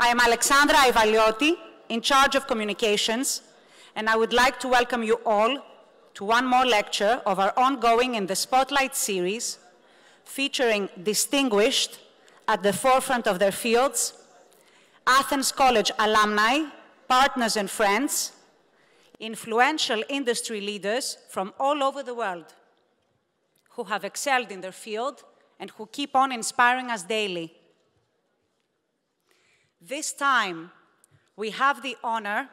am Alexandra Ivalioti, in charge of communications, and I would like to welcome you all to one more lecture of our ongoing In the Spotlight series, featuring distinguished, at the forefront of their fields, Athens College alumni, partners and friends, influential industry leaders from all over the world who have excelled in their field and who keep on inspiring us daily. This time, we have the honor,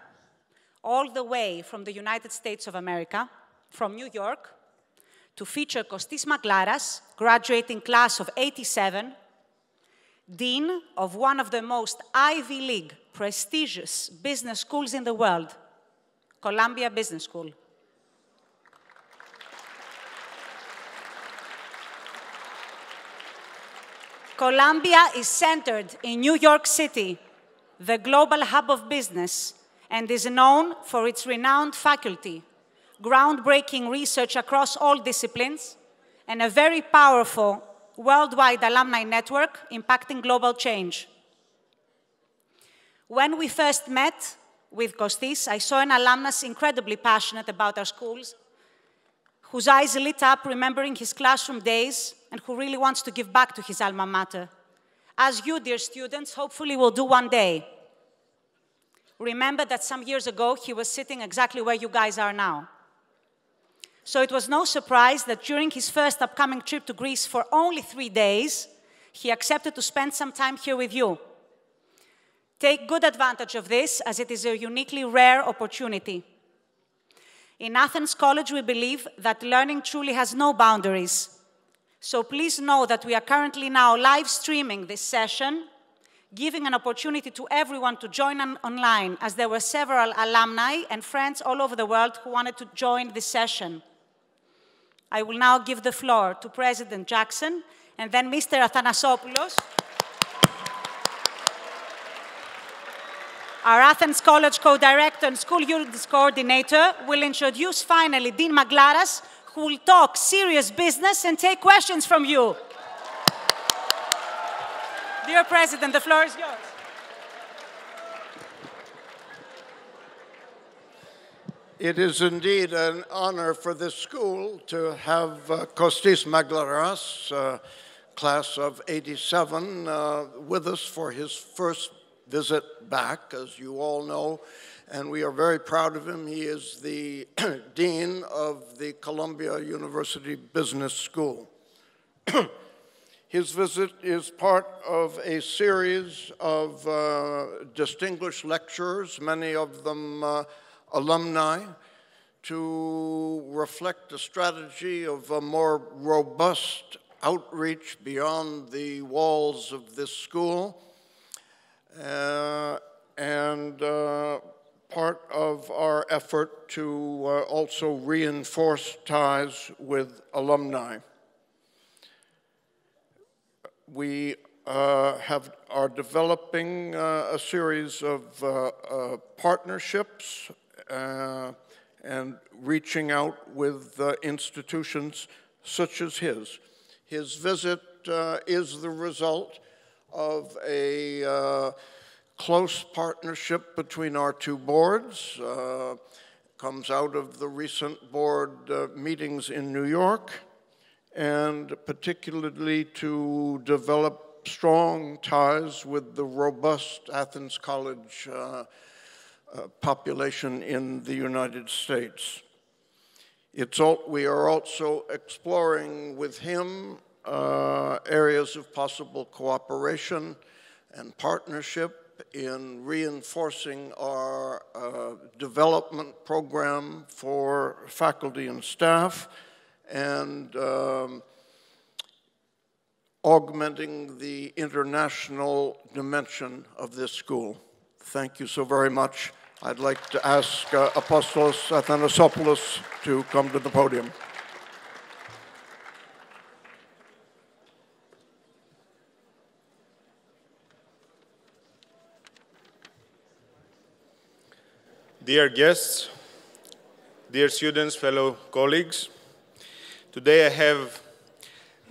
all the way from the United States of America, from New York, to feature Kostis Magklaras, graduating class of '87, Dean of one of the most Ivy League, prestigious business schools in the world, Columbia Business School. Columbia is centered in New York City, the global hub of business, and is known for its renowned faculty, groundbreaking research across all disciplines, and a very powerful worldwide alumni network impacting global change. When we first met with Kostis, I saw an alumnus incredibly passionate about our schools, whose eyes lit up remembering his classroom days and who really wants to give back to his alma mater, as you, dear students, hopefully will do one day. Remember that some years ago, he was sitting exactly where you guys are now. So it was no surprise that during his first upcoming trip to Greece for only 3 days, he accepted to spend some time here with you. Take good advantage of this, as it is a uniquely rare opportunity. In Athens College, we believe that learning truly has no boundaries. So please know that we are currently now live streaming this session, giving an opportunity to everyone to join online, as there were several alumni and friends all over the world who wanted to join this session. I will now give the floor to President Jackson and then Mr. Athanasopoulos, our Athens College co-director and school units coordinator, will introduce finally Dean Magklaras, who will talk serious business and take questions from you. Dear President, the floor is yours. It is indeed an honor for this school to have Kostis Magklaras, class of '87, with us for his first visit back, as you all know, and we are very proud of him. He is the Dean of the Columbia University Business School. His visit is part of a series of distinguished lecturers, many of them alumni, to reflect a strategy of a more robust outreach beyond the walls of this school, and part of our effort to also reinforce ties with alumni. We are developing a series of partnerships and reaching out with institutions such as his. His visit is the result of a close partnership between our two boards. Comes out of the recent board meetings in New York, and particularly to develop strong ties with the robust Athens College population in the United States. We are also exploring with him areas of possible cooperation and partnership in reinforcing our development program for faculty and staff, and augmenting the international dimension of this school. Thank you so very much. I'd like to ask Apostolos Athanasopoulos to come to the podium. Dear guests, dear students, fellow colleagues, today I have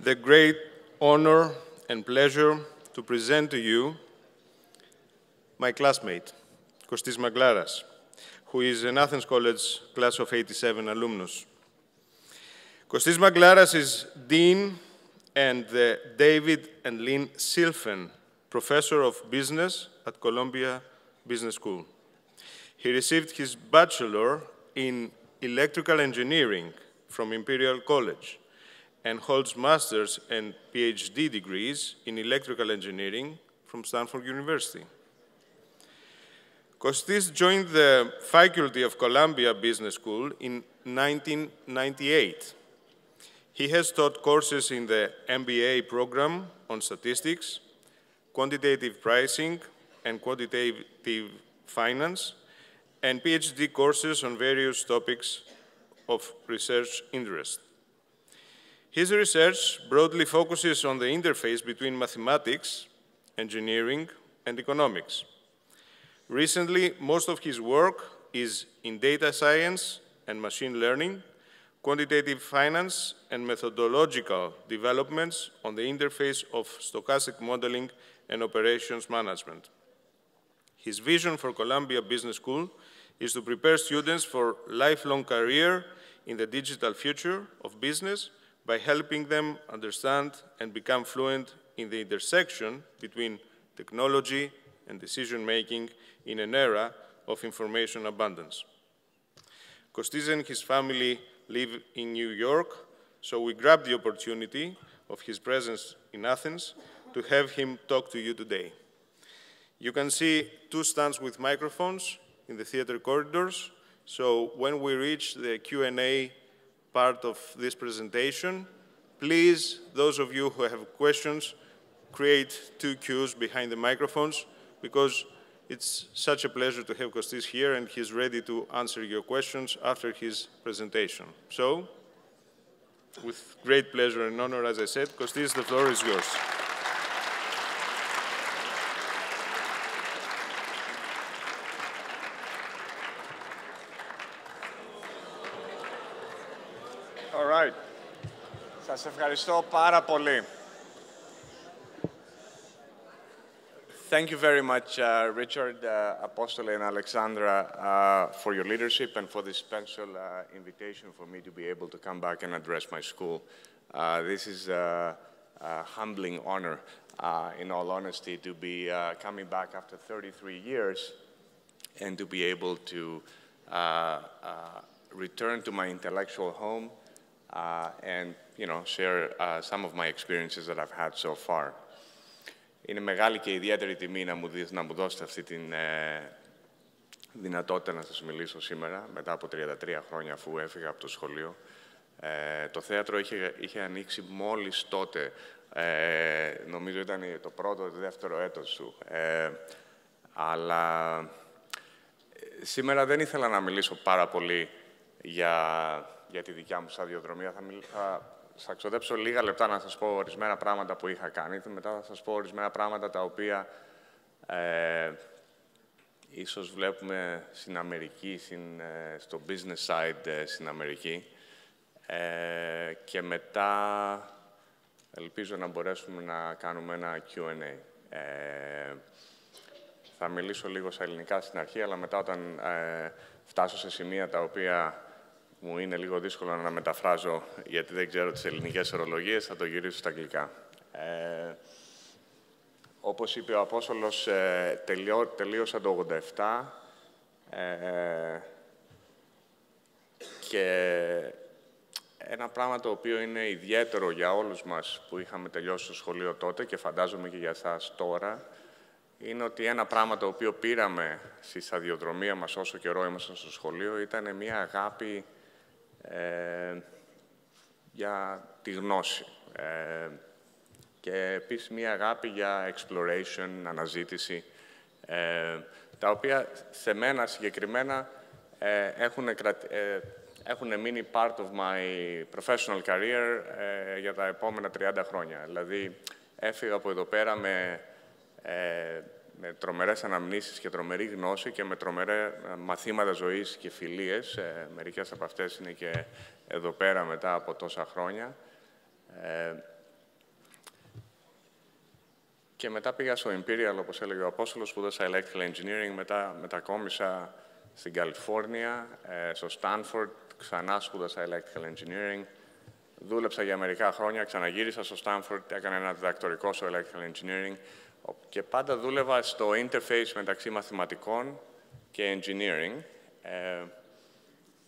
the great honor and pleasure to present to you my classmate, Kostis Magklaras, who is an Athens College class of 87 alumnus. Kostis Magklaras is Dean and the David and Lynn Silfen Professor of Business at Columbia Business School. He received his bachelor in electrical engineering from Imperial College and holds master's and PhD degrees in electrical engineering from Stanford University. Kostis joined the faculty of Columbia Business School in 1998. He has taught courses in the MBA program on statistics, quantitative pricing, and quantitative finance, and PhD courses on various topics of research interest. His research broadly focuses on the interface between mathematics, engineering, and economics. Recently, most of his work is in data science and machine learning, quantitative finance, and methodological developments on the interface of stochastic modeling and operations management. His vision for Columbia Business School is to prepare students for lifelong career in the digital future of business by helping them understand and become fluent in the intersection between technology and decision-making in an era of information abundance. Kostis and his family live in New York, so we grabbed the opportunity of his presence in Athens to have him talk to you today. You can see 2 stands with microphones in the theater corridors, so when we reach the Q&A part of this presentation, please, those of you who have questions, create 2 queues behind the microphones, because it's such a pleasure to have Kostis here, and he's ready to answer your questions after his presentation. So, with great pleasure and honor, as I said, Kostis, the floor is yours. All right. Σας ευχαριστώ πάρα πολύ. Thank you very much, Richard, Apostole, and Alexandra, for your leadership and for this special invitation for me to be able to come back and address my school. This is a humbling honor, in all honesty, to be coming back after 33 years and to be able to return to my intellectual home and, share some of my experiences that I've had so far. Είναι μεγάλη και ιδιαίτερη τιμή να μου δώσετε αυτή τη δυνατότητα να σας μιλήσω σήμερα, μετά από 33 χρόνια αφού έφυγα από το σχολείο. Το θέατρο είχε ανοίξει μόλις τότε, νομίζω ήταν το πρώτο ή το δεύτερο έτος του. Αλλά σήμερα δεν ήθελα να μιλήσω πάρα πολύ για τη δικιά μου σταδιοδρομία. Θα ξοδέψω λίγα λεπτά να σας πω ορισμένα πράγματα που είχα κάνει. Μετά θα σας πω ορισμένα πράγματα τα οποία ίσως βλέπουμε στην Αμερική, στο business side στην Αμερική. Και μετά ελπίζω να μπορέσουμε να κάνουμε ένα Q&A. Θα μιλήσω λίγο στα ελληνικά στην αρχή, αλλά μετά όταν φτάσω σε σημεία τα οποία μου είναι λίγο δύσκολο να μεταφράζω, γιατί δεν ξέρω τις ελληνικές ορολογίες, θα το γυρίσω στα αγγλικά. Όπως είπε ο Απόστολος, τελείωσα το 87 και ένα πράγμα το οποίο είναι ιδιαίτερο για όλους μας που είχαμε τελειώσει το σχολείο τότε και φαντάζομαι και για εσάς τώρα, είναι ότι ένα πράγμα το οποίο πήραμε στη σταδιοδρομία μας όσο καιρό ήμασταν στο σχολείο ήταν μια αγάπη για τη γνώση και επίσης μια αγάπη για exploration, αναζήτηση, τα οποία σε μένα συγκεκριμένα έχουν μείνει part of my professional career για τα επόμενα 30 χρόνια. Δηλαδή, έφυγα από εδώ πέρα με τρομερές αναμνήσεις και τρομερή γνώση και με τρομερά μαθήματα ζωής και φιλίες. Μερικές από αυτές είναι και εδώ πέρα μετά από τόσα χρόνια. Και μετά πήγα στο Imperial, όπως έλεγε ο Απόστολος, σπούδασα Electrical Engineering, μετά μετακόμισα στην Καλιφόρνια, στο Stanford, ξανά σπούδασα Electrical Engineering. Δούλεψα για μερικά χρόνια, ξαναγύρισα στο Stanford, έκανα ένα διδακτορικό στο Electrical Engineering και πάντα δούλευα στο interface μεταξύ μαθηματικών και engineering.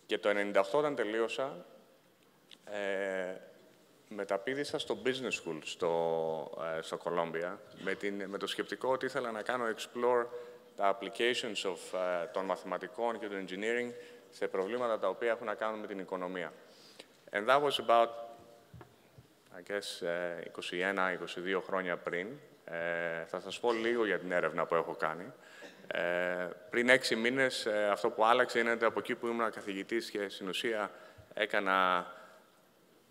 Και το 1998, όταν τελείωσα, μεταπήδησα στο business school στο Columbia με το σκεπτικό ότι ήθελα να κάνω explore τα applications των μαθηματικών και του engineering σε προβλήματα τα οποία έχουν να κάνουν με την οικονομία. And that was about, I guess, 21-22 χρόνια πριν. Θα σας πω λίγο για την έρευνα που έχω κάνει. Πριν 6 μήνες, αυτό που άλλαξε είναι ότι από εκεί που ήμουν καθηγητής και στην ουσία έκανα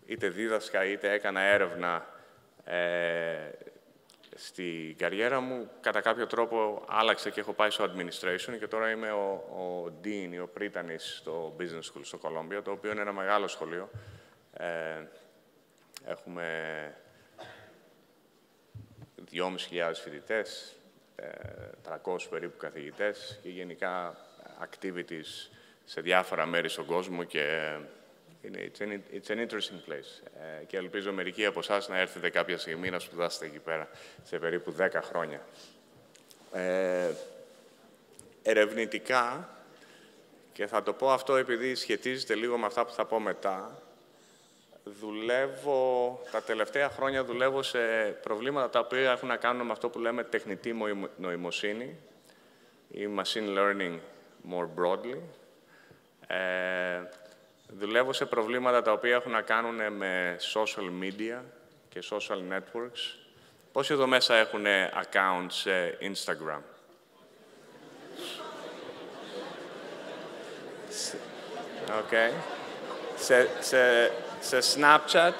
είτε δίδασκα είτε έκανα έρευνα στην καριέρα μου, κατά κάποιο τρόπο άλλαξε και έχω πάει στο administration και τώρα είμαι ο dean ή ο πρίτανης στο business school στο Columbia, το οποίο είναι ένα μεγάλο σχολείο. Έχουμε 2.500 φοιτητές, 300 περίπου καθηγητές και γενικά activities σε διάφορα μέρη στον κόσμο και it's an interesting place. Και ελπίζω μερικοί από εσάς να έρθετε κάποια στιγμή να σπουδάσετε εκεί πέρα σε περίπου 10 χρόνια. Ερευνητικά, και θα το πω αυτό επειδή σχετίζεται λίγο με αυτά που θα πω μετά, τα τελευταία χρόνια δουλεύω σε προβλήματα τα οποία έχουν να κάνουν με αυτό που λέμε τεχνητή νοημοσύνη ή machine learning more broadly. Δουλεύω σε προβλήματα τα οποία έχουν να κάνουν με social media και social networks. Πόσοι εδώ μέσα έχουν accounts σε Instagram? Okay. Σε Snapchat?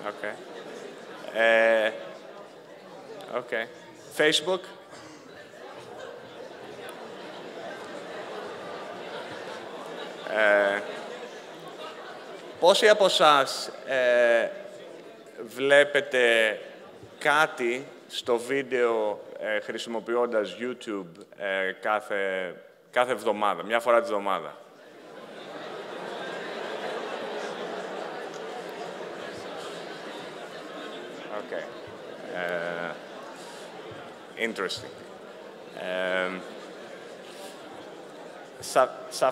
Okay. Okay. Facebook? Πόσοι από εσάς βλέπετε κάτι στο βίντεο χρησιμοποιώντας YouTube κάθε εβδομάδα, μια φορά τη εβδομάδα? Okay. Interesting. Σε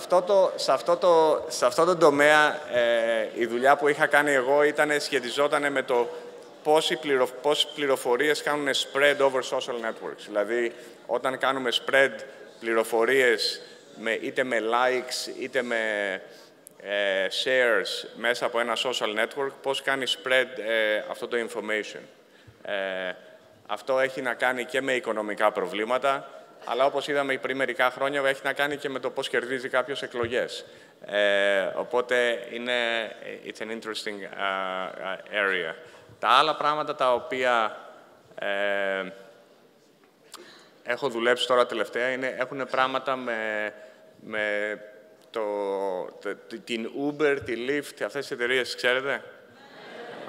αυτό το τομέα, η δουλειά που είχα κάνει εγώ σχετιζόταν με το πόσες πληροφορίες κάνουν spread over social networks. Δηλαδή, όταν κάνουμε spread πληροφορίες είτε με likes, είτε με shares μέσα από ένα social network, πώς κάνει spread αυτό το information. Αυτό έχει να κάνει και με οικονομικά προβλήματα, αλλά όπως είδαμε πριν μερικά χρόνια, έχει να κάνει και με το πώς κερδίζει κάποιος εκλογές. Οπότε, it's an interesting area. Τα άλλα πράγματα τα οποία έχω δουλέψει τώρα τελευταία έχουν πράγματα με την Uber, τη Lyft, αυτές τις εταιρείες, ξέρετε?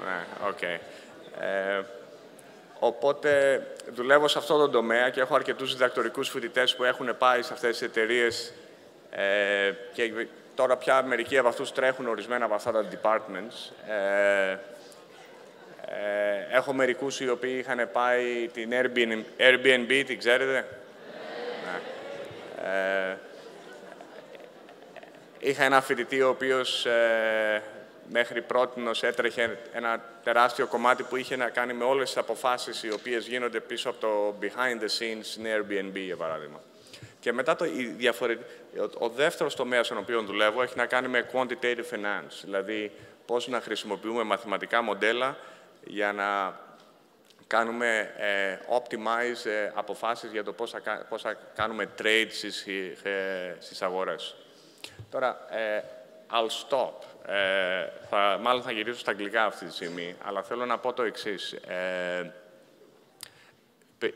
Ναι, οκ. Οπότε δουλεύω σε αυτό το τομέα και έχω αρκετούς διδακτορικούς φοιτητές που έχουν πάει σε αυτές τις εταιρείες και τώρα πια μερικοί από αυτούς τρέχουν ορισμένα από αυτά τα departments. Έχω μερικούς οι οποίοι είχαν πάει την Airbnb, την ξέρετε? Ναι. Είχα ένα φοιτητή ο οποίος μέχρι πρότινος έτρεχε ένα τεράστιο κομμάτι που είχε να κάνει με όλες τις αποφάσεις οι οποίες γίνονται πίσω από το behind the scenes στην Airbnb, για παράδειγμα. Και μετά ο δεύτερος τομέας στον οποίο δουλεύω έχει να κάνει με quantitative finance, δηλαδή πώς να χρησιμοποιούμε μαθηματικά μοντέλα για να κάνουμε optimize αποφάσεις για το πώς θα κάνουμε trade στις αγορές. Τώρα, I'll stop. Μάλλον θα γυρίσω στα αγγλικά αυτή τη στιγμή, αλλά θέλω να πω το εξής.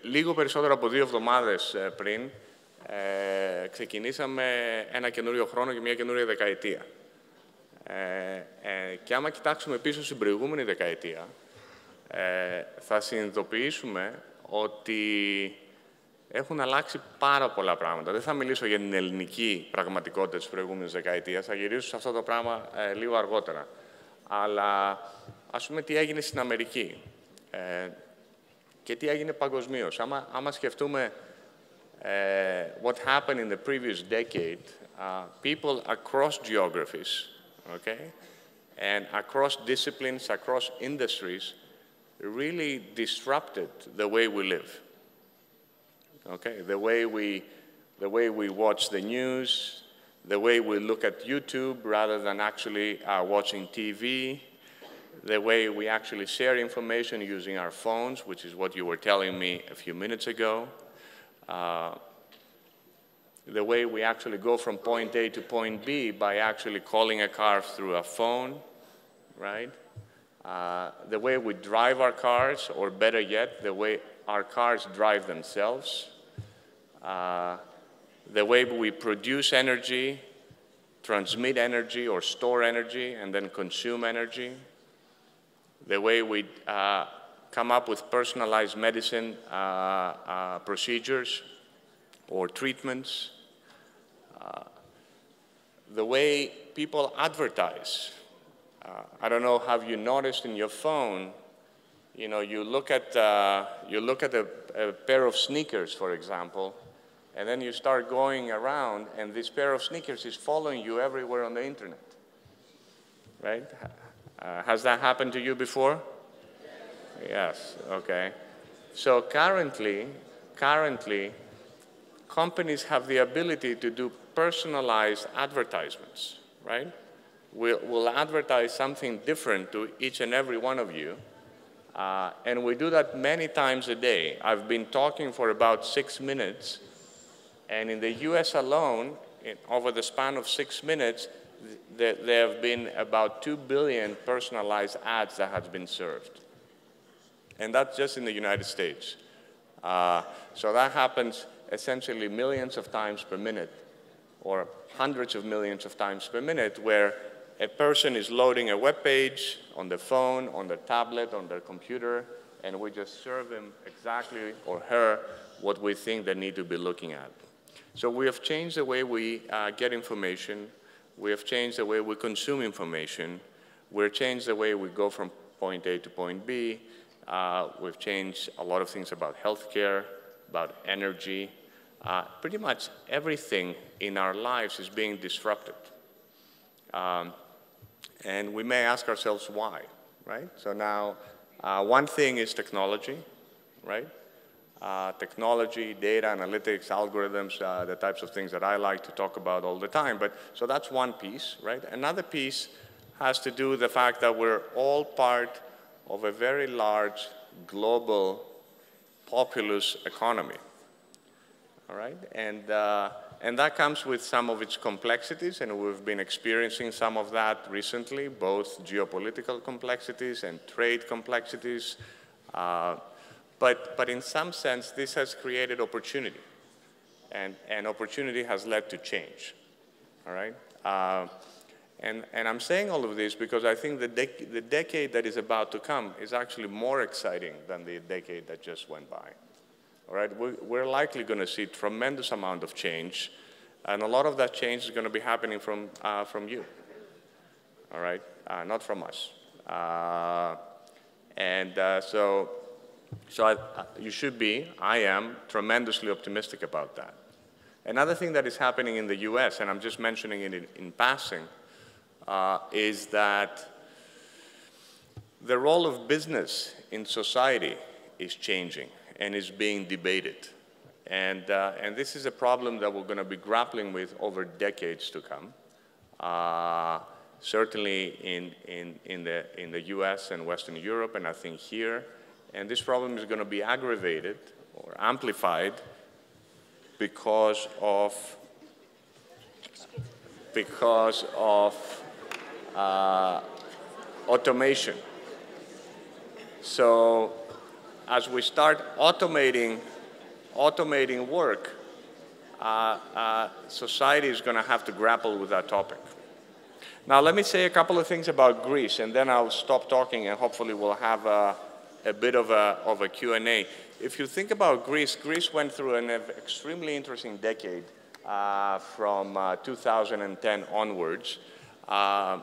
Λίγο περισσότερο από 2 εβδομάδες πριν, ξεκινήσαμε ένα καινούριο χρόνο και μια καινούρια δεκαετία. Και άμα κοιτάξουμε πίσω στην προηγούμενη δεκαετία, θα συνειδητοποιήσουμε ότι έχουν αλλάξει πάρα πολλά πράγματα. Δεν θα μιλήσω για την ελληνική πραγματικότητα της προηγούμενης δεκαετίας, θα γυρίσω σε αυτό το πράγμα λίγο αργότερα. Αλλά ας πούμε τι έγινε στην Αμερική και τι έγινε παγκοσμίως. Άμα σκεφτούμε what happened in the previous decade, people across geographies, okay, and across disciplines, across industries, really disrupted the way we live. Okay, the way we watch the news, the way we look at YouTube rather than actually watching TV, the way we actually share information using our phones, which is what you were telling me a few minutes ago. The way we actually go from point A to point B by actually calling a car through a phone, right? The way we drive our cars, or better yet, the way our cars drive themselves. The way we produce energy, transmit energy, or store energy, and then consume energy. The way we come up with personalized medicine procedures or treatments. The way people advertise. I don't know, have you noticed in your phone, you know, you look at a pair of sneakers, for example, and then you start going around, and this pair of sneakers is following you everywhere on the internet, right? Has that happened to you before? Yes, okay. So currently, companies have the ability to do personalized advertisements, right? We'll advertise something different to each and every one of you, and we do that many times a day. I've been talking for about 6 minutes, and in the US alone, over the span of 6 minutes, there have been about 2 billion personalized ads that have been served. And that's just in the United States. So that happens essentially millions of times per minute, or hundreds of millions of times per minute, where a person is loading a web page on their phone, on their tablet, on their computer, and we just serve them exactly, or her, what we think they need to be looking at. So we have changed the way we get information. We have changed the way we consume information. We've changed the way we go from point A to point B. We've changed a lot of things about healthcare, about energy. Pretty much everything in our lives is being disrupted. And we may ask ourselves why, right? So now, one thing is technology, right? Technology, data, analytics, algorithms, the types of things that I like to talk about all the time. So that's one piece, right? Another piece has to do with the fact that we're all part of a very large global populous economy, all right? And that comes with some of its complexities, and we've been experiencing some of that recently, both geopolitical complexities and trade complexities. But in some sense, this has created opportunity, and opportunity has led to change, all right? And I'm saying all of this because I think the decade that is about to come is actually more exciting than the decade that just went by. All right, we're likely going to see a tremendous amount of change, and a lot of that change is going to be happening from you. All right, not from us. So you should be. I am tremendously optimistic about that. Another thing that is happening in the U.S., and I'm just mentioning it in passing, is that the role of business in society is changing and is being debated. And this is a problem that we're going to be grappling with over decades to come, certainly in the US and Western Europe, and I think here. And this problem is going to be aggravated or amplified because of automation. So as we start automating work, society is going to have to grapple with that topic. Now, let me say a couple of things about Greece, and then I'll stop talking, and hopefully we'll have a bit of a Q&A. If you think about Greece, Greece went through an extremely interesting decade from 2010 onwards, and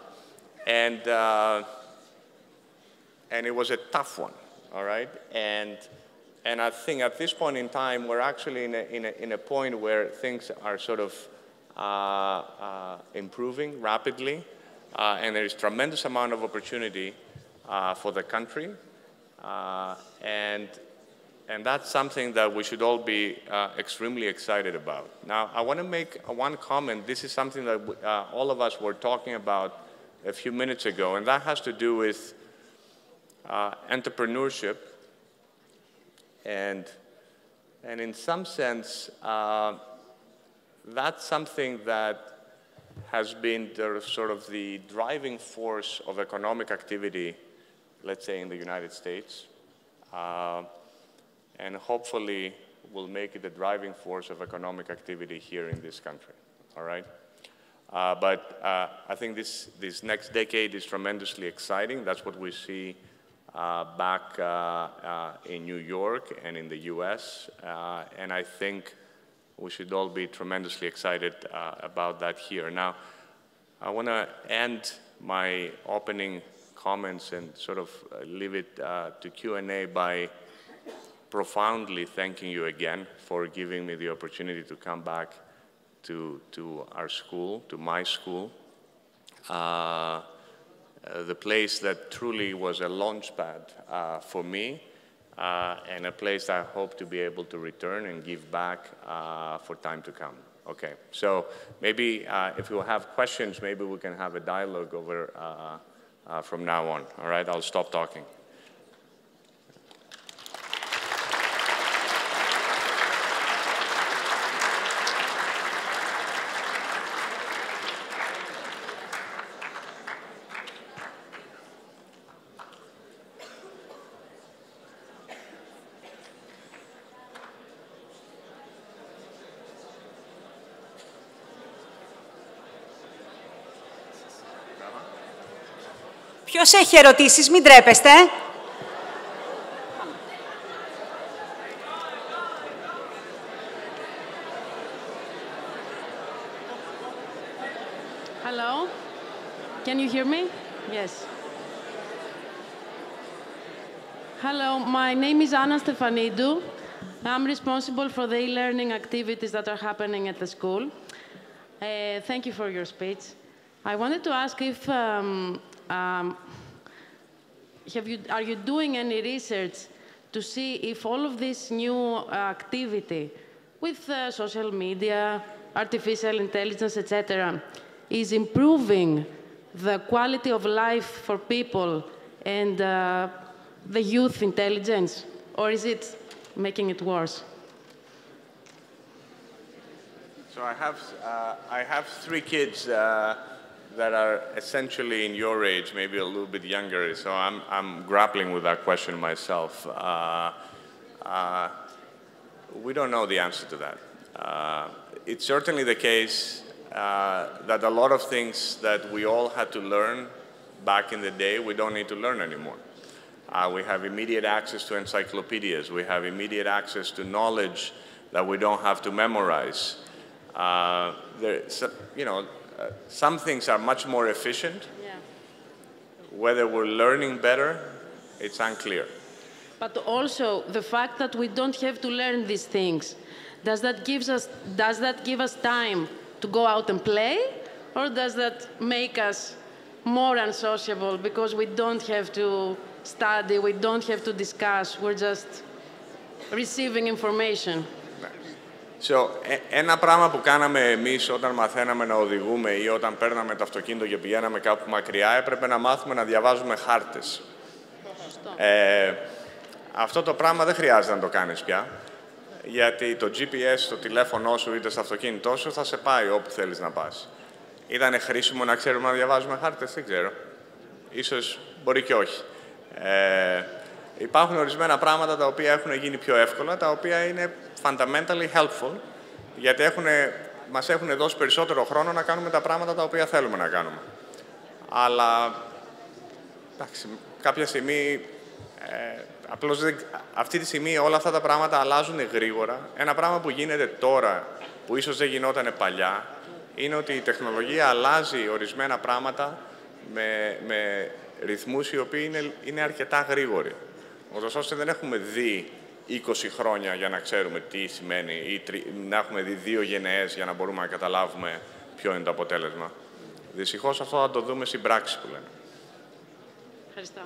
it was a tough one, all right? And I think at this point in time, we're actually in a point where things are sort of improving rapidly, and there is tremendous amount of opportunity for the country, and that's something that we should all be extremely excited about. Now, I want to make one comment. This is something that all of us were talking about a few minutes ago, and that has to do with entrepreneurship, and in some sense, that's something that has been sort of the driving force of economic activity, let's say, in the United States, and hopefully will make it the driving force of economic activity here in this country, all right? But I think this next decade is tremendously exciting. That's what we see back in New York and in the US, and I think we should all be tremendously excited about that here. Now, I want to end my opening comments and sort of leave it to Q&A by profoundly thanking you again for giving me the opportunity to come back to our school, to my school, the place that truly was a launchpad for me, and a place I hope to be able to return and give back for time to come. Okay, so maybe if you have questions, maybe we can have a dialogue over from now on. All right, I'll stop talking. Ποιος έχει ερωτήσεις, μην τρέπεστε. Hello, can you hear me? Yes. Hello, my name is Anna Stefanidou. I'm responsible for the e-learning activities that are happening at the school. Thank you for your speech. I wanted to ask if are you doing any research to see if all of this new activity with social media, artificial intelligence, etc., is improving the quality of life for people and the youth intelligence, or is it making it worse? So I have 3 kids that are essentially in your age, maybe a little bit younger, so I'm grappling with that question myself. We don't know the answer to that. It's certainly the case that a lot of things that we all had to learn back in the day, we don't need to learn anymore. We have immediate access to encyclopedias. We have immediate access to knowledge that we don't have to memorize. Some things are much more efficient. Yeah. Whether we're learning better, it's unclear. But also the fact that we don't have to learn these things, does that give us time to go out and play, or does that make us more unsociable because we don't have to study, we don't have to discuss, we're just receiving information? So, ένα πράγμα που κάναμε εμείς όταν μαθαίναμε να οδηγούμε ή όταν παίρναμε το αυτοκίνητο και πηγαίναμε κάπου μακριά, έπρεπε να μάθουμε να διαβάζουμε χάρτες. Αυτό το πράγμα δεν χρειάζεται να το κάνεις πια, γιατί το GPS στο τηλέφωνό σου είτε στο αυτοκίνητό σου θα σε πάει όπου θέλεις να πας. Ήτανε χρήσιμο να ξέρουμε να διαβάζουμε χάρτες, δεν ξέρω. Ίσως μπορεί και όχι. Υπάρχουν ορισμένα πράγματα τα οποία έχουν γίνει πιο εύκολα, τα οποία είναι fundamentally helpful, γιατί μας έχουν δώσει περισσότερο χρόνο να κάνουμε τα πράγματα τα οποία θέλουμε να κάνουμε. αλλά εντάξει, κάποια στιγμή, απλώς αυτή τη στιγμή όλα αυτά τα πράγματα αλλάζουν γρήγορα. Ένα πράγμα που γίνεται τώρα, που ίσως δεν γινόταν παλιά, είναι ότι η τεχνολογία αλλάζει ορισμένα πράγματα με ρυθμούς οι οποίοι είναι αρκετά γρήγοροι. Ώστε δεν έχουμε δει 20 χρόνια για να ξέρουμε τι σημαίνει ή να έχουμε δει 2 γενναίες για να μπορούμε να καταλάβουμε ποιο είναι το αποτέλεσμα. Δυστυχώς αυτό θα το δούμε στην πράξη που λένε. Ευχαριστώ.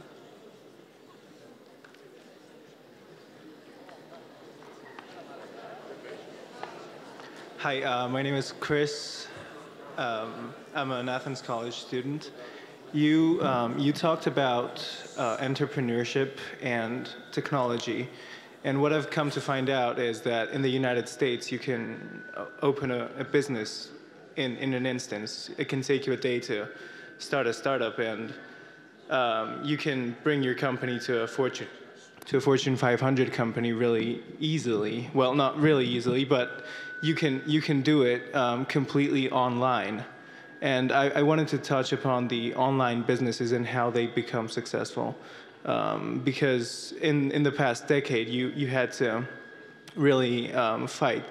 Hi, my name is Chris. I'm an Athens College student. You talked about entrepreneurship and technology, and what I've come to find out is that in the United States you can open a business in an instance. It can take you a day to start a startup, and you can bring your company to a Fortune 500 company really easily. Well, not really easily, but you can do it completely online. And I wanted to touch upon the online businesses and how they become successful. Because in the past decade, you had to really fight.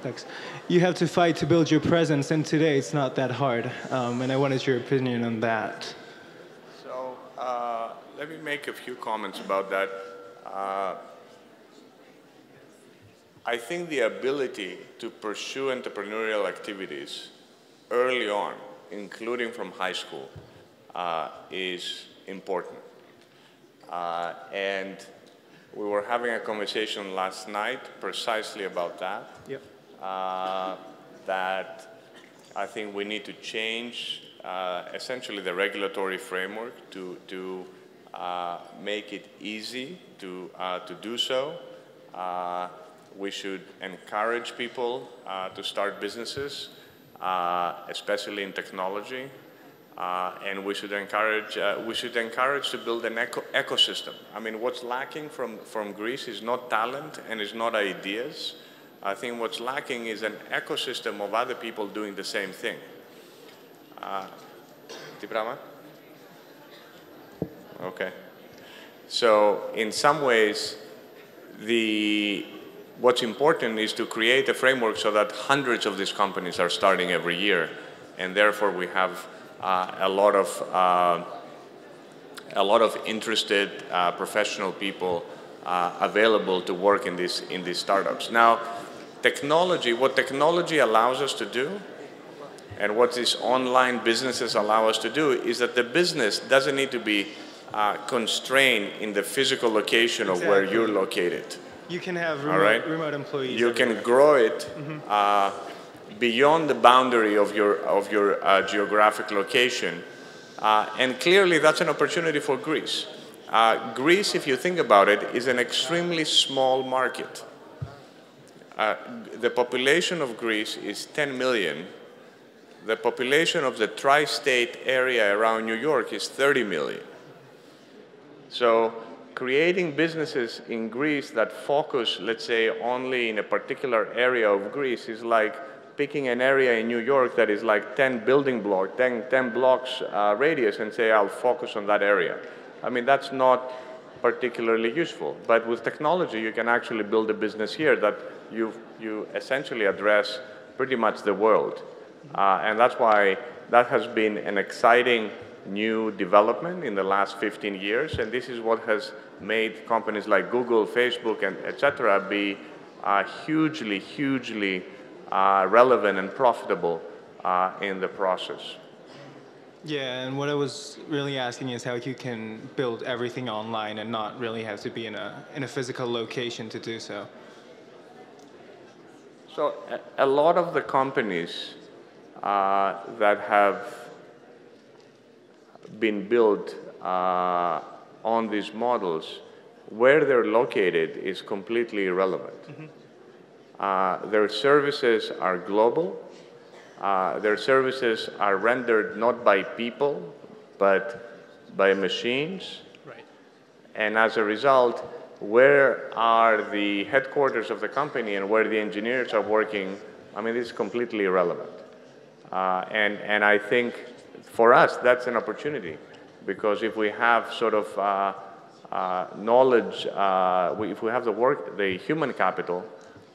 Thanks. You have to fight to build your presence, and today it's not that hard. And I wanted your opinion on that. So let me make a few comments about that. I think the ability to pursue entrepreneurial activities early on, including from high school, is important. And we were having a conversation last night precisely about that. Yep. That I think we need to change essentially the regulatory framework to make it easy to do so. We should encourage people to start businesses, especially in technology, and we should encourage to build an ecosystem. I mean, what's lacking from Greece is not talent and is not ideas. I think what's lacking is an ecosystem of other people doing the same thing. Τι πράγμα? Okay. So, in some ways, what's important is to create a framework so that hundreds of these companies are starting every year, and therefore we have a lot of interested professional people available to work in these startups. Now, what technology allows us to do, and what these online businesses allow us to do, is that the business doesn't need to be constrained in the physical location of where you're located. You can have remote employees. You can grow it beyond the boundary of your geographic location, and clearly that's an opportunity for Greece. Greece, if you think about it, is an extremely small market. The population of Greece is 10 million. The population of the tri-state area around New York is 30 million. So creating businesses in Greece that focus, let's say, only in a particular area of Greece is like picking an area in New York that is like 10 building blocks, 10 blocks radius, and say, I'll focus on that area. I mean, that's not particularly useful. But with technology, you can actually build a business here that you essentially address pretty much the world. And that's why that has been an exciting new development in the last 15 years. And this is what has made companies like Google, Facebook, and et cetera be hugely, hugely relevant and profitable in the process. Yeah, and what I was really asking is how you can build everything online and not really have to be in a physical location to do so. So a lot of the companies that have been built on these models, where they're located is completely irrelevant. Their services are global. Their services are rendered not by people, but by machines. Right. And as a result, where are the headquarters of the company and where the engineers are working, I mean, this is completely irrelevant. And I think for us, that's an opportunity, because if we have sort of knowledge, if we have the human capital,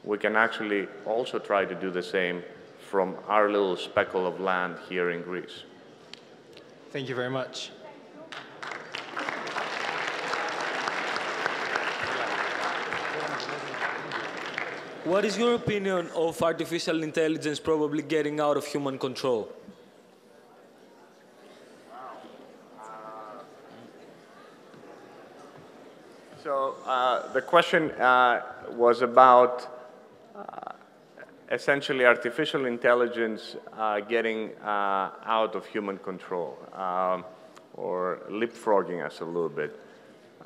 we can actually also try to do the same from our little speckle of land here in Greece. Thank you very much. What is your opinion of artificial intelligence probably getting out of human control? So the question was about essentially artificial intelligence getting out of human control, or leapfrogging us a little bit.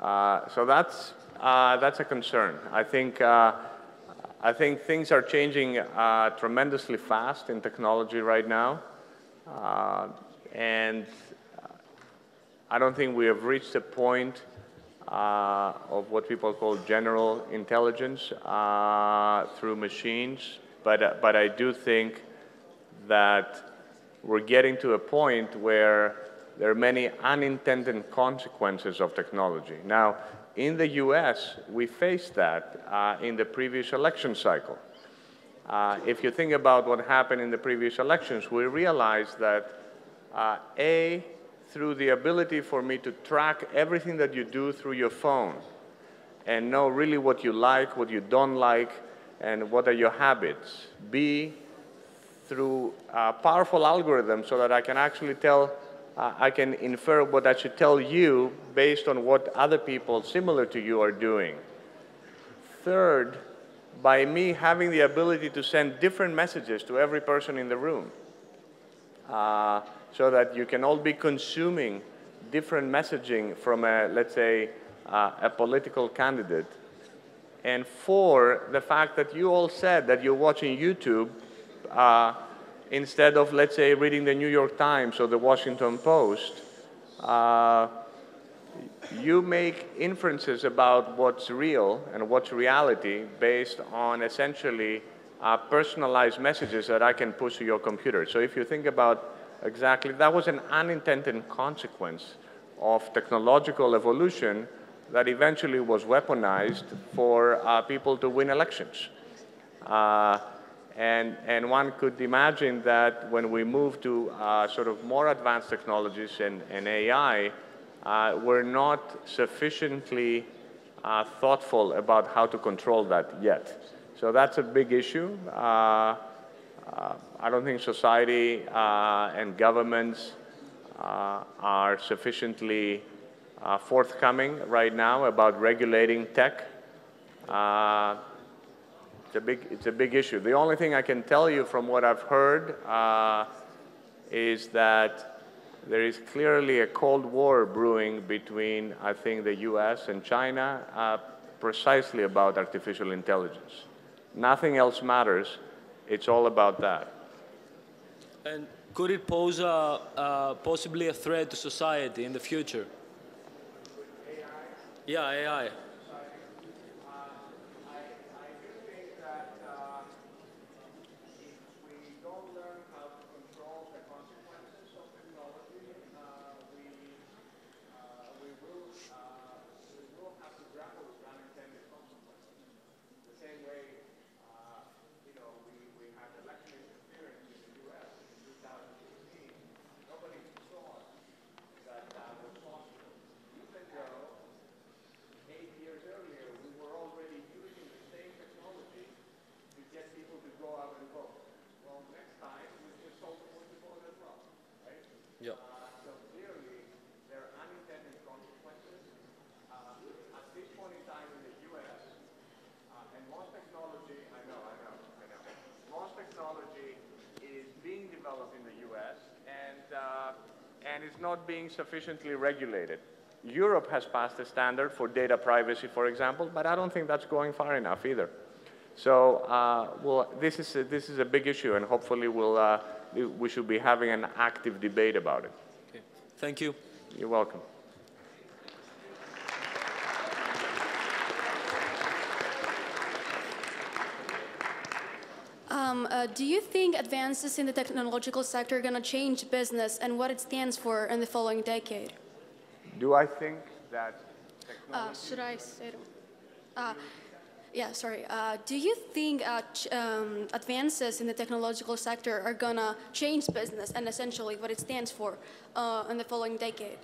So that's a concern. I think things are changing tremendously fast in technology right now, and I don't think we have reached a point of what people call general intelligence through machines, but I do think that we're getting to a point where there are many unintended consequences of technology. Now, in the US, we faced that in the previous election cycle. If you think about what happened in the previous elections, we realized that through the ability for me to track everything that you do through your phone and know really what you like, what you don't like, and what are your habits. B, through powerful algorithms so that I can actually I can infer what I should tell you based on what other people similar to you are doing. Third, by me having the ability to send different messages to every person in the room, so that you can all be consuming different messaging from let's say, a political candidate. And four, the fact that you all said that you're watching YouTube instead of, let's say, reading the New York Times or the Washington Post. You make inferences about what's real and what's reality based on essentially personalized messages that I can push to your computer. So if you think about exactly, that was an unintended consequence of technological evolution that eventually was weaponized for people to win elections. And one could imagine that when we move to sort of more advanced technologies and AI, we're not sufficiently thoughtful about how to control that yet. So that's a big issue. I don't think society and governments are sufficiently forthcoming right now about regulating tech. It's a big issue. The only thing I can tell you from what I've heard is that there is clearly a Cold War brewing between, I think, the US and China precisely about artificial intelligence. Nothing else matters. It's all about that. And could it pose possibly a threat to society in the future? AI? Yeah, AI. And it's not being sufficiently regulated. Europe has passed a standard for data privacy, for example, but I don't think that's going far enough either. So, well, this is a big issue, and hopefully we'll we should be having an active debate about it. Okay. Thank you. You're welcome. Do you think advances in the technological sector are going to change business and what it stands for in the following decade? Do I think that technology... Should I say it? Yeah, sorry. Do you think advances in the technological sector are going to change business and essentially what it stands for in the following decade?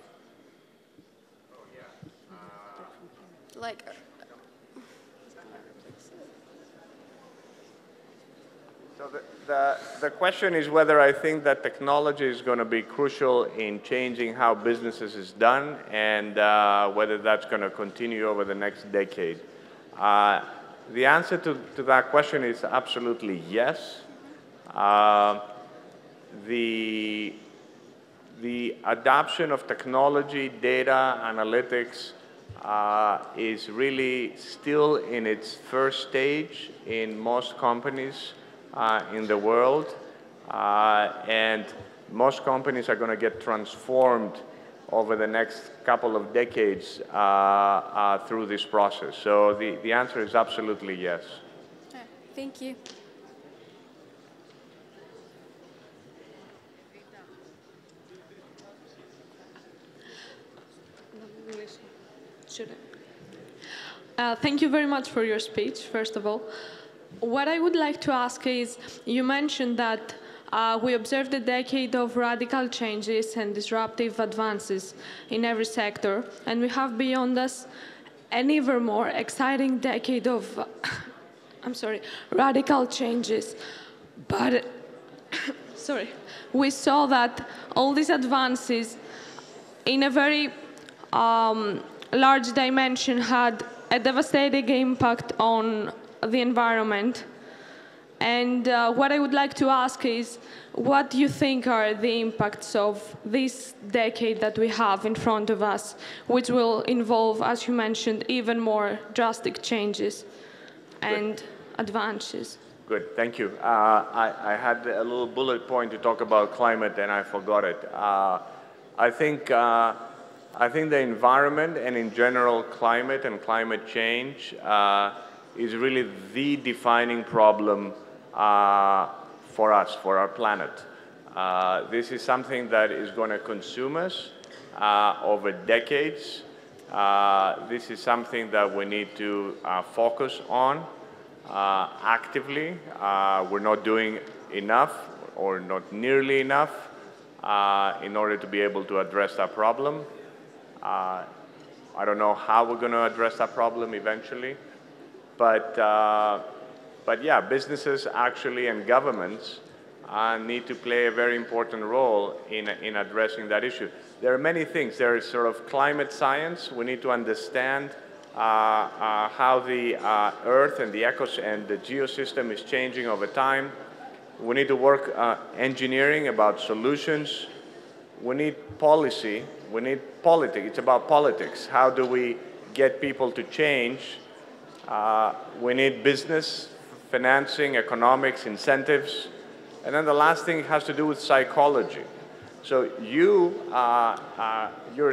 Oh, yeah. Like... So the question is whether I think that technology is going to be crucial in changing how businesses is done and whether that's going to continue over the next decade. The answer to that question is absolutely yes. The adoption of technology, data, analytics is really still in its first stage in most companies in the world, and most companies are going to get transformed over the next couple of decades through this process. So the answer is absolutely yes. Thank you. Thank you very much for your speech, first of all. What I would like to ask is, you mentioned that we observed a decade of radical changes and disruptive advances in every sector, and we have beyond us an even more exciting decade of radical changes. But we saw that all these advances in a very large dimension had a devastating impact on the environment. And what I would like to ask is, what do you think are the impacts of this decade that we have in front of us, which will involve, as you mentioned, even more drastic changes and advances? Good, thank you. I had a little bullet point to talk about climate and I forgot it. I think the environment and in general climate and climate change is really the defining problem for us, for our planet. This is something that is going to consume us over decades. This is something that we need to focus on actively. We're not doing enough or not nearly enough in order to be able to address that problem. I don't know how we're going to address that problem eventually. But yeah, businesses actually and governments need to play a very important role in addressing that issue. There are many things. There is sort of climate science. We need to understand how the Earth and the geosystem is changing over time. We need to work engineering about solutions. We need policy. We need politics. It's about politics. How do we get people to change? We need business, financing, economics, incentives. And then the last thing has to do with psychology. So you're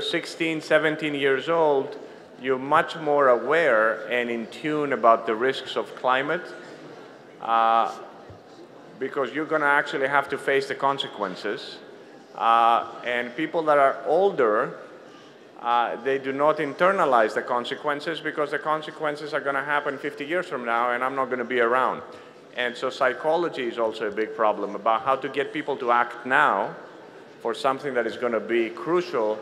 16, 17 years old, you're much more aware and in tune about the risks of climate because you're going to actually have to face the consequences. And people that are older, they do not internalize the consequences because the consequences are going to happen 50 years from now and I'm not going to be around. And so psychology is also a big problem about how to get people to act now for something that is going to be crucial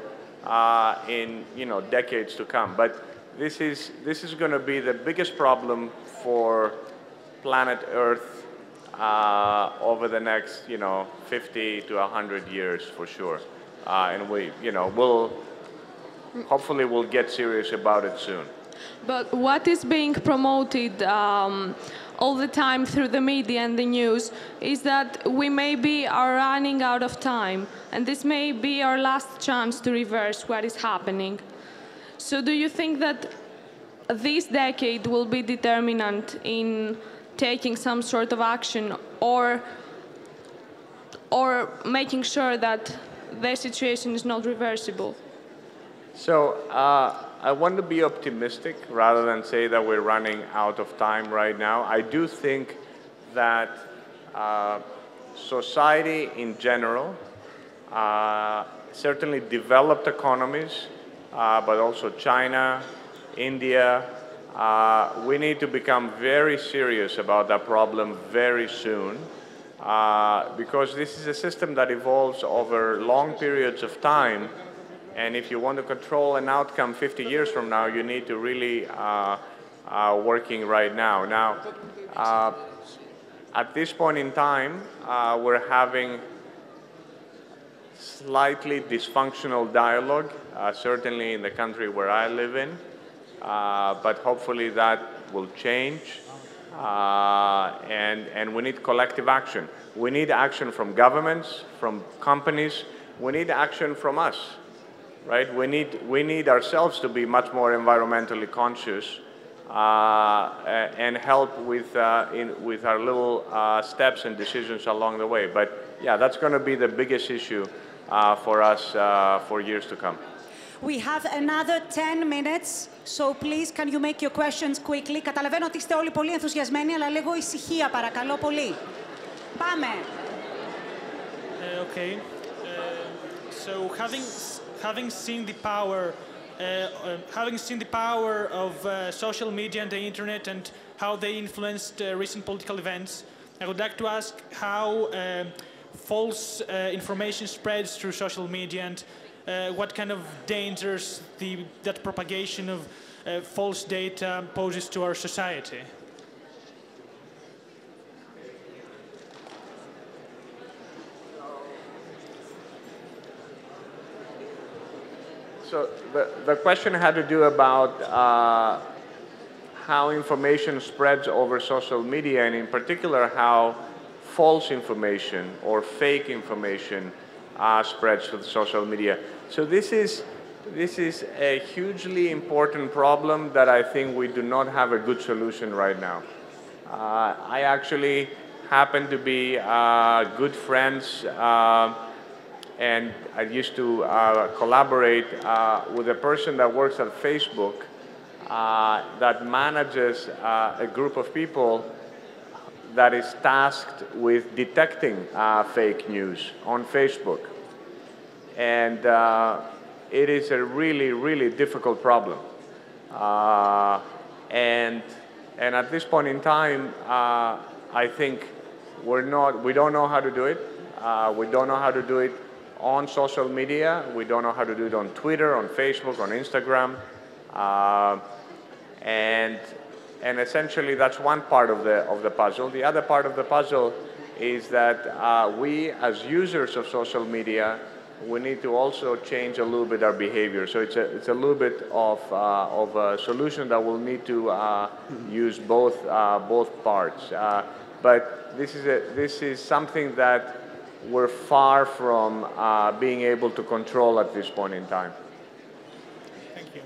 in decades to come. But this is going to be the biggest problem for planet Earth over the next 50 to 100 years for sure. And hopefully we'll get serious about it soon. But what is being promoted all the time through the media and the news is that we maybe are running out of time, and this may be our last chance to reverse what is happening. So do you think that this decade will be determinant in taking some sort of action, or or making sure that their situation is not reversible? So I want to be optimistic rather than say that we're running out of time right now. I do think that society in general, certainly developed economies, but also China, India, we need to become very serious about that problem very soon, because this is a system that evolves over long periods of time, and if you want to control an outcome 50 years from now, you need to really working right now. Now, at this point in time, we're having slightly dysfunctional dialogue, certainly in the country where I live in, but hopefully that will change, and we need collective action. We need action from governments, from companies. We need action from us, right? We need ourselves to be much more environmentally conscious and help with our little steps and decisions along the way. But yeah, that's going to be the biggest issue for us for years to come. We have another 10 minutes, so please can you make your questions quickly. Καταλαβαίνω ότι είστε όλοι πολύ ενθουσιασμένοι, αλλά λίγο ησυχία παρακαλώ πολύ. Πάμε. Okay. So having seen the power of social media and the internet and how they influenced recent political events, I would like to ask how false information spreads through social media and what kind of dangers that propagation of false data poses to our society. So the question had to do about how information spreads over social media, and in particular how false information or fake information spreads through social media. So this is a hugely important problem that I think we do not have a good solution right now. I actually happen to be good friends, and I used to collaborate with a person that works at Facebook that manages a group of people that is tasked with detecting fake news on Facebook. And it is a really, really difficult problem. And at this point in time, I think we don't know how to do it. We don't know how to do it on social media. We don't know how to do it on Twitter, on Facebook, on Instagram. And essentially, that's one part of the puzzle. The other part of the puzzle is that we, as users of social media, we need to also change a little bit our behavior. So it's a little bit of a solution that we'll need to use both parts. But this is something that we're far from being able to control at this point in time. Thank you.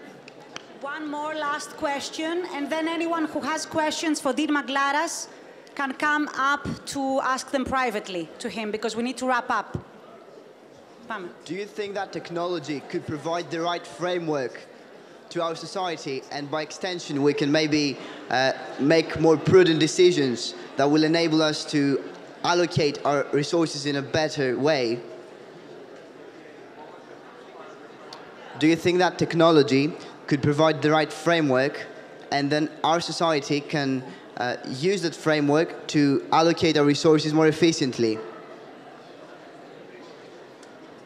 One more last question, and then anyone who has questions for Dean Magklaras can come up to ask them privately to him, because we need to wrap up. Do you think that technology could provide the right framework to our society, and by extension we can maybe make more prudent decisions that will enable us to allocate our resources in a better way? Do you think that technology could provide the right framework, and then our society can use that framework to allocate our resources more efficiently?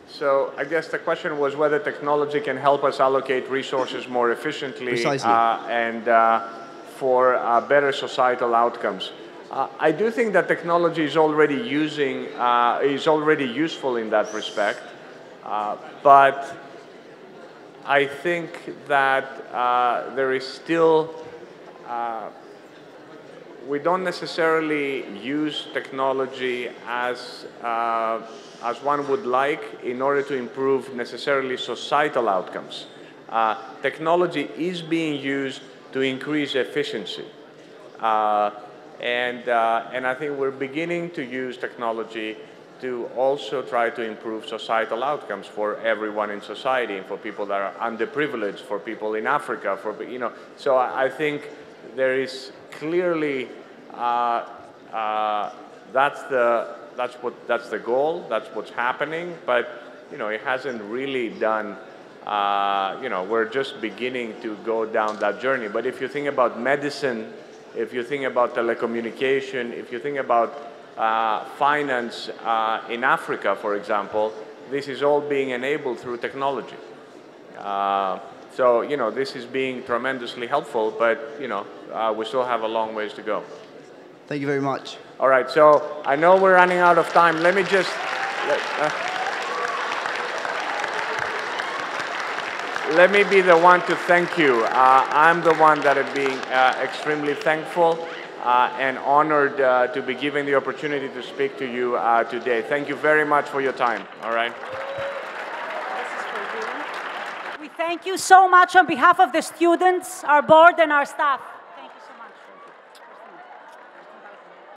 So I guess the question was whether technology can help us allocate resources more efficiently. Precisely. And for better societal outcomes. I do think that technology is already useful in that respect, but I think that there is still, we don't necessarily use technology as one would like in order to improve necessarily societal outcomes. Technology is being used to increase efficiency. And I think we're beginning to use technology to also try to improve societal outcomes for everyone in society, and for people that are underprivileged, for people in Africa, for, you know. So I think there is clearly, that's the goal, that's what's happening, but, you know, it hasn't really done, you know, we're just beginning to go down that journey. But if you think about medicine, if you think about telecommunication, if you think about finance in Africa, for example, this is all being enabled through technology. So, you know, this is being tremendously helpful, but, you know, we still have a long ways to go. Thank you very much. All right, so I know we're running out of time. Let me just... let me be the one to thank you. I'm the one that is being extremely thankful and honored to be given the opportunity to speak to you today. Thank you very much for your time, all right? We thank you so much on behalf of the students, our board, and our staff.